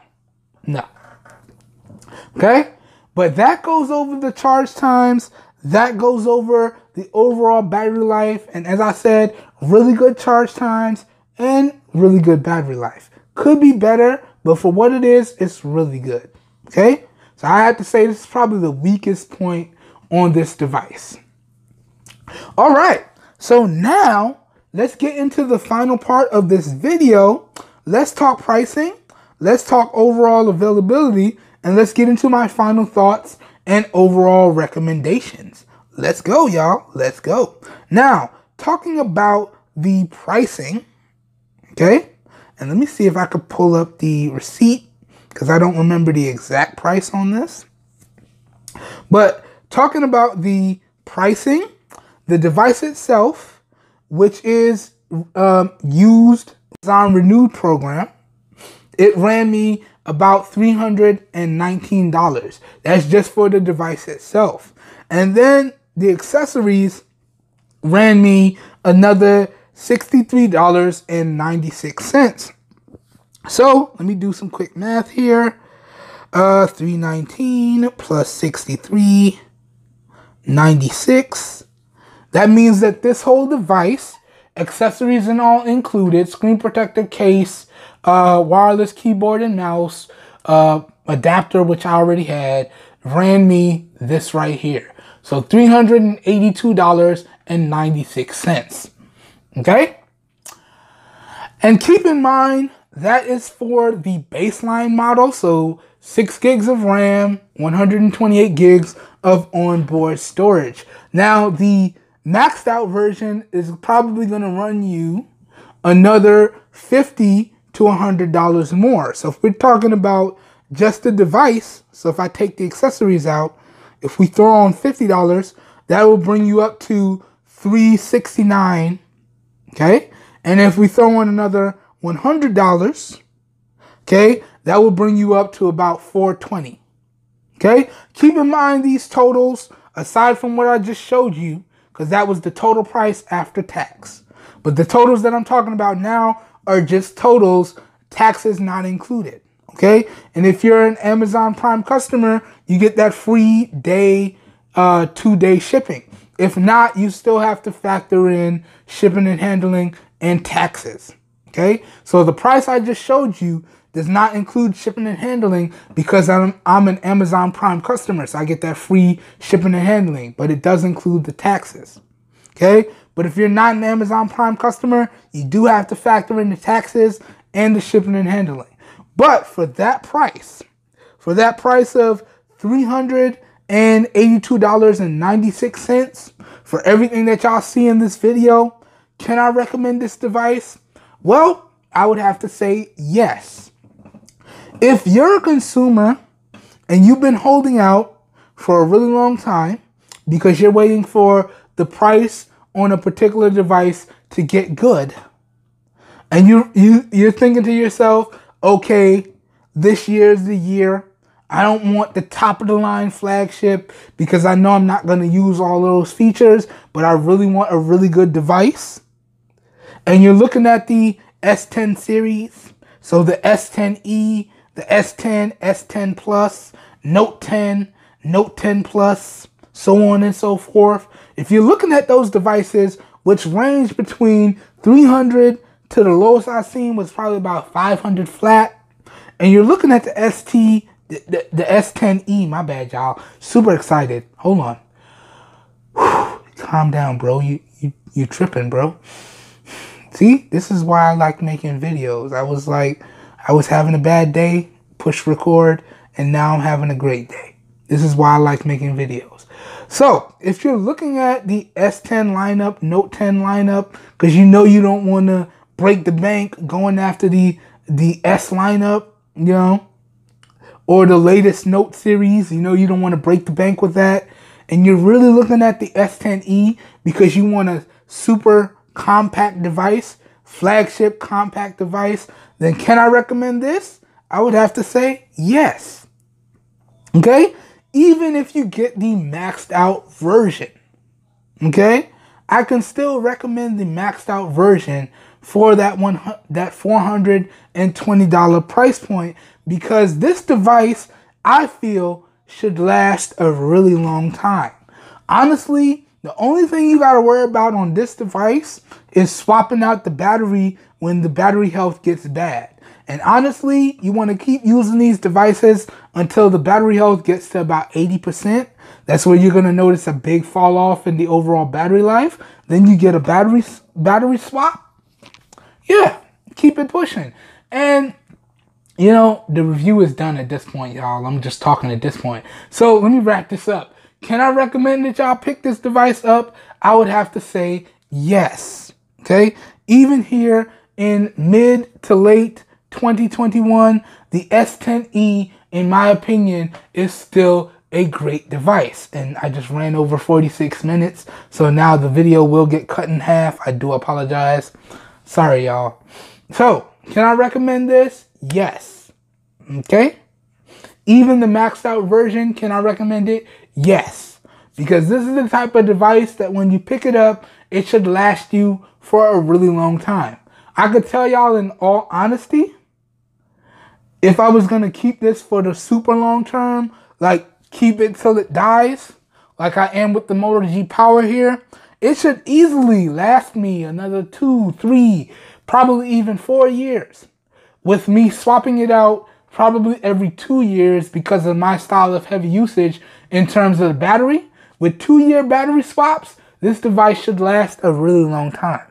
Okay? But that goes over the charge times. That goes over the overall battery life. And as I said, really good charge times and really good battery life. Could be better, but for what it is, it's really good. Okay? So I have to say this is probably the weakest point on this device. All right. So now let's get into the final part of this video. Let's talk pricing. Let's talk overall availability. And let's get into my final thoughts and overall recommendations. Let's go, y'all. Let's go. Now, talking about the pricing, okay? And let me see if I could pull up the receipt because I don't remember the exact price on this. But talking about the pricing, the device itself, which is used on Renewed program, it ran me about $319. That's just for the device itself. And then the accessories ran me another $63.96. So let me do some quick math here. 319 plus 63.96. That means that this whole device, accessories and all included, screen protector case, wireless keyboard and mouse, adapter, which I already had, ran me this right here. So $382.96. Okay? And keep in mind, that is for the baseline model. So 6 gigs of RAM, 128 gigs of onboard storage. Now, the maxed out version is probably going to run you another $50 to $100 more. So if we're talking about just the device, so if I take the accessories out, if we throw on $50, that will bring you up to $369. Okay? And if we throw on another $100, okay, that will bring you up to about $420. Okay? Keep in mind these totals, aside from what I just showed you, because that was the total price after tax. But the totals that I'm talking about now are just totals, taxes not included. Okay? And if you're an Amazon Prime customer, you get that free day, 2-day shipping. If not, you still have to factor in shipping and handling and taxes. Okay? So the price I just showed you does not include shipping and handling because I'm an Amazon Prime customer, so I get that free shipping and handling, but it does include the taxes. Okay? But if you're not an Amazon Prime customer, you do have to factor in the taxes and the shipping and handling. But for that price of $382.96 for everything that y'all see in this video, can I recommend this device? Well, I would have to say yes. If you're a consumer and you've been holding out for a really long time because you're waiting for the price on a particular device to get good, and you're thinking to yourself, okay, this year's the year. I don't want the top of the line flagship because I know I'm not going to use all those features, but I really want a really good device. And you're looking at the S10 series, so the S10e, the S10, S10 Plus, Note 10, Note 10 Plus, so on and so forth. If you're looking at those devices, which range between 300 to the lowest I've seen was probably about 500 flat, and you're looking at the the S10e, my bad, y'all. Super excited. Hold on. Whew, calm down, bro. You tripping, bro. See, this is why I like making videos. I was having a bad day, push record, and now I'm having a great day. This is why I like making videos. So, if you're looking at the S10 lineup, Note 10 lineup, because you know you don't want to break the bank going after the S lineup, you know, or the latest Note series, you know you don't want to break the bank with that, and you're really looking at the S10e because you want a super compact device, flagship compact device, then can I recommend this? I would have to say yes. Okay? Even if you get the maxed out version, okay? I can still recommend the maxed out version for that $420 price point because this device, I feel, should last a really long time. Honestly, the only thing you got to worry about on this device is swapping out the battery when the battery health gets bad. And honestly, you want to keep using these devices until the battery health gets to about 80%. That's where you're going to notice a big fall off in the overall battery life. Then you get a battery swap. Yeah, keep it pushing. And you know, the review is done at this point, y'all. I'm just talking at this point. So let me wrap this up. Can I recommend that y'all pick this device up? I would have to say yes. Okay. Even here in mid to late 2021, the S10e, in my opinion, is still a great device. And I just ran over 46 minutes. So now the video will get cut in half. I do apologize. Sorry, y'all. So can I recommend this? Yes. Okay. Even the maxed out version, can I recommend it? Yes. Because this is the type of device that when you pick it up, it should last you for a really long time. I could tell y'all in all honesty, if I was going to keep this for the super long term, like keep it till it dies, like I am with the Moto G Power here, it should easily last me another 2, 3, probably even 4 years. With me swapping it out probably every 2 years because of my style of heavy usage in terms of the battery. With 2-year battery swaps, this device should last a really long time.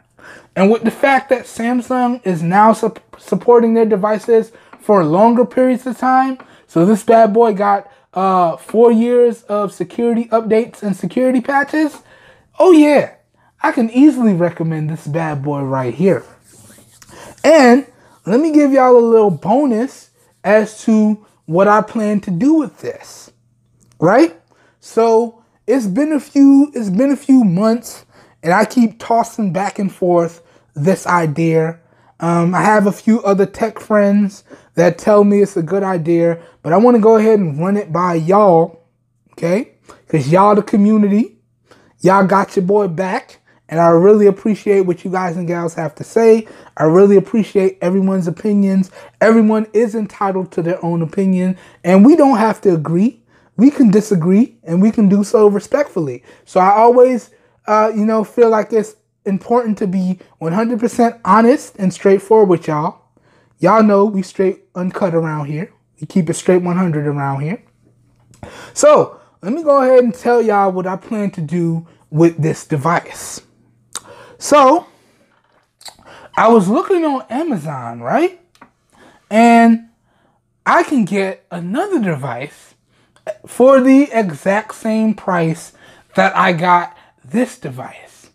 And with the fact that Samsung is now supporting their devices for longer periods of time, so this bad boy got 4 years of security updates and security patches. Oh yeah, I can easily recommend this bad boy right here. And let me give y'all a little bonus as to what I plan to do with this, right? So it's been a few months, and I keep tossing back and forth this idea. I have a few other tech friends that tell me it's a good idea, but I want to go ahead and run it by y'all, okay? Because y'all the community, y'all got your boy back. And I really appreciate what you guys and gals have to say. I really appreciate everyone's opinions. Everyone is entitled to their own opinion. And we don't have to agree. We can disagree. And we can do so respectfully. So I always, feel like it's important to be 100% honest and straightforward with y'all. Y'all know we straight uncut around here. We keep it straight 100 around here. So let me go ahead and tell y'all what I plan to do with this device. So, I was looking on Amazon, right? And I can get another device for the exact same price that I got this device.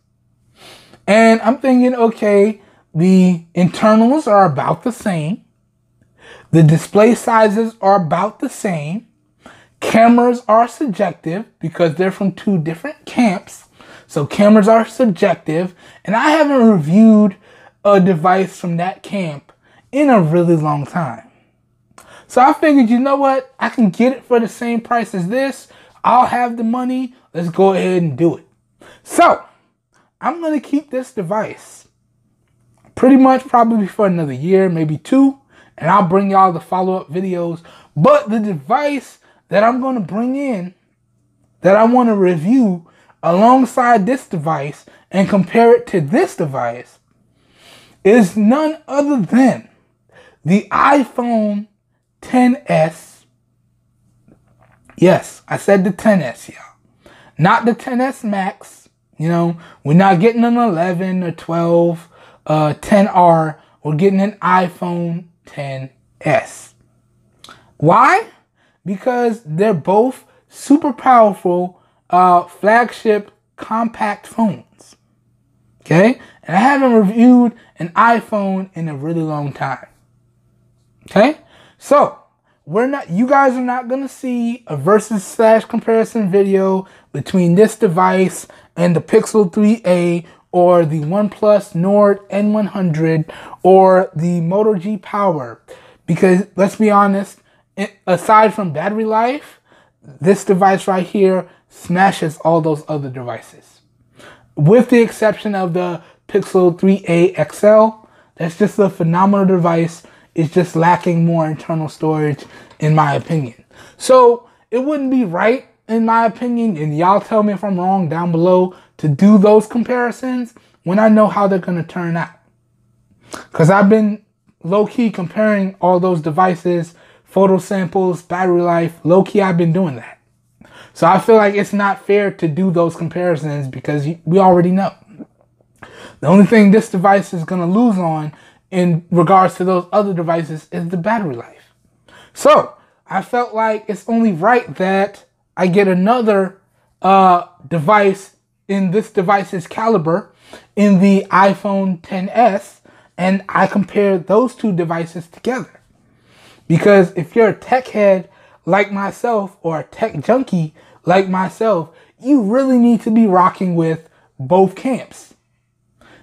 And I'm thinking, okay, the internals are about the same. The display sizes are about the same. Cameras are subjective because they're from 2 different camps. So cameras are subjective, and I haven't reviewed a device from that camp in a really long time. So I figured, you know what? I can get it for the same price as this. I'll have the money. Let's go ahead and do it. So I'm going to keep this device pretty much probably for another year, maybe 2, and I'll bring y'all the follow-up videos. But the device that I'm going to bring in, that I want to review alongside this device and compare it to this device, is none other than the iPhone XS. Yes, I said the XS, y'all. Not the XS Max. You know, we're not getting an 11 or 12, 10R. We're getting an iPhone XS. Why? Because they're both super powerful flagship compact phones. Okay? And I haven't reviewed an iPhone in a really long time. Okay? So, you guys are not going to see a versus/comparison video between this device and the Pixel 3a or the OnePlus Nord N100 or the Moto G Power. Because, let's be honest, aside from battery life, this device right here smashes all those other devices. With the exception of the Pixel 3a XL, that's just a phenomenal device. It's just lacking more internal storage, in my opinion. So it wouldn't be right, in my opinion, and y'all tell me if I'm wrong down below, to do those comparisons when I know how they're going to turn out. Because I've been low-key comparing all those devices, photo samples, battery life. Low-key, I've been doing that. So I feel like it's not fair to do those comparisons because we already know. The only thing this device is going to lose on in regards to those other devices is the battery life. So I felt like it's only right that I get another device in this device's caliber in the iPhone XS, and I compare those two devices together. Because if you're a tech head like myself or a tech junkie like myself, you really need to be rocking with both camps.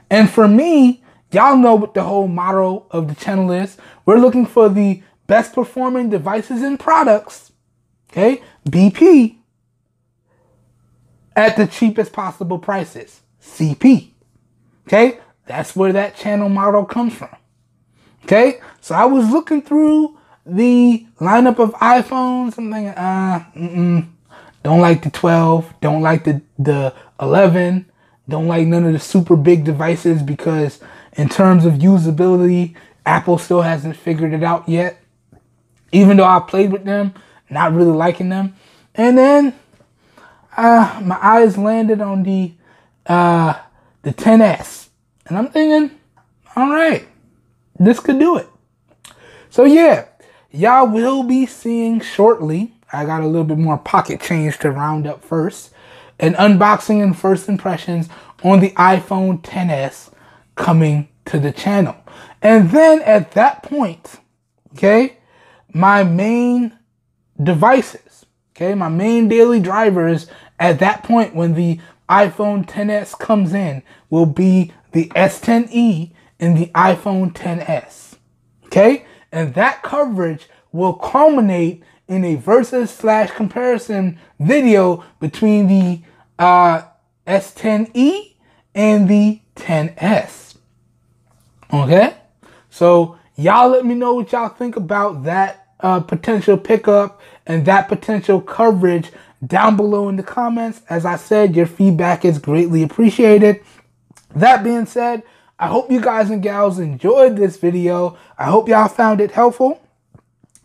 And for me, y'all know what the whole motto of the channel is. We're looking for the best performing devices and products, okay, BP, at the cheapest possible prices, CP, okay? That's where that channel motto comes from, okay? So I was looking through the lineup of iPhones. I'm thinking, don't like the 12, don't like the 11, don't like none of the super big devices because in terms of usability, Apple still hasn't figured it out yet. Even though I played with them, not really liking them. And then my eyes landed on the XS. And I'm thinking, all right, this could do it. So yeah, y'all will be seeing shortly, I got a little bit more pocket change to round up first, an unboxing and first impressions on the iPhone XS coming to the channel. And then at that point, okay, my main devices, okay, my main daily drivers at that point when the iPhone XS comes in will be the S10e and the iPhone XS, okay? And that coverage will culminate in a versus/comparison video between the S10e and the XS, okay? So y'all let me know what y'all think about that potential pickup and that potential coverage down below in the comments. As I said, your feedback is greatly appreciated. That being said, I hope you guys and gals enjoyed this video. I hope y'all found it helpful.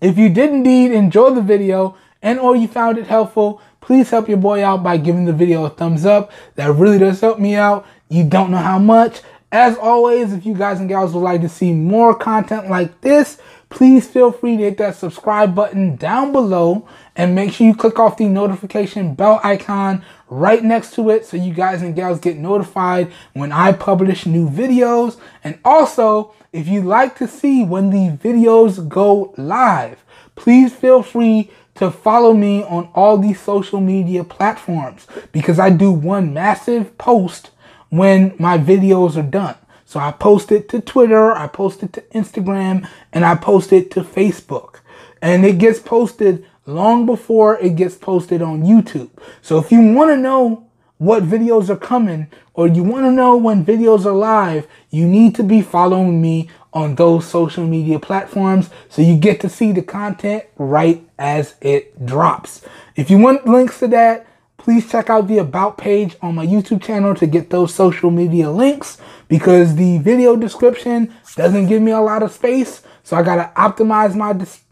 If you did indeed enjoy the video and or you found it helpful, please help your boy out by giving the video a thumbs up. That really does help me out. You don't know how much. As always, if you guys and gals would like to see more content like this, please feel free to hit that subscribe button down below and make sure you click off the notification bell icon right next to it so you guys and gals get notified when I publish new videos. And also, if you'd like to see when the videos go live, please feel free to follow me on all these social media platforms because I do one massive post when my videos are done. So I post it to Twitter, I post it to Instagram, and I post it to Facebook. And it gets posted long before it gets posted on YouTube. So if you want to know what videos are coming or you want to know when videos are live, you need to be following me on those social media platforms so you get to see the content right as it drops. If you want links to that, please check out the About page on my YouTube channel to get those social media links because the video description doesn't give me a lot of space. So I got to optimize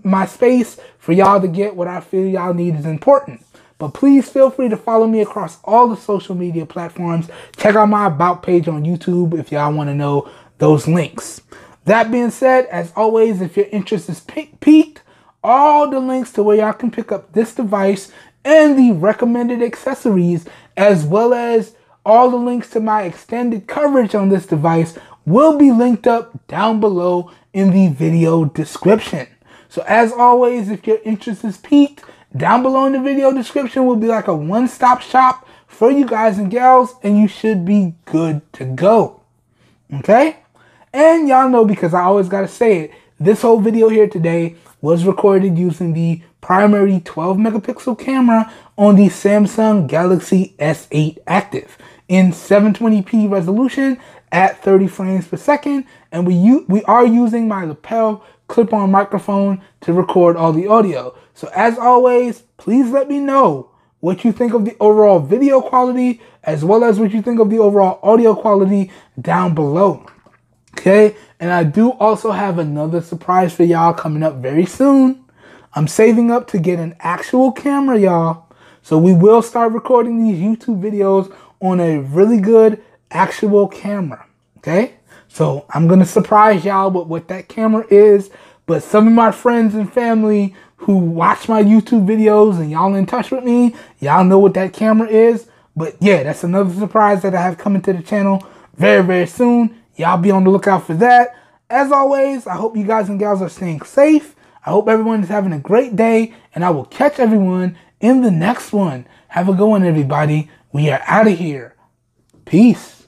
my space for y'all to get what I feel y'all need is important. But please feel free to follow me across all the social media platforms. Check out my About page on YouTube if y'all want to know those links. That being said, as always, if your interest is piqued, all the links to where y'all can pick up this device and the recommended accessories, as well as all the links to my extended coverage on this device will be linked up down below in the video description. So as always, if your interest is piqued, down below in the video description will be like a one-stop shop for you guys and gals, and you should be good to go. Okay? And y'all know, because I always gotta say it, this whole video here today was recorded using the primary 12 megapixel camera on the Samsung Galaxy S8 Active in 720p resolution at 30 frames per second, and we are using my lapel clip-on microphone to record all the audio. So as always, please let me know what you think of the overall video quality as well as what you think of the overall audio quality down below. Okay, and I do also have another surprise for y'all coming up very soon. I'm saving up to get an actual camera, y'all. So we will start recording these YouTube videos on a really good actual camera. Okay, So I'm going to surprise y'all with what that camera is. But some of my friends and family who watch my YouTube videos and y'all in touch with me, y'all know what that camera is. But yeah, that's another surprise that I have coming to the channel very, very soon. Y'all be on the lookout for that. As always, I hope you guys and gals are staying safe. I hope everyone is having a great day, and I will catch everyone in the next one. Have a good one, everybody. We are out of here. Peace.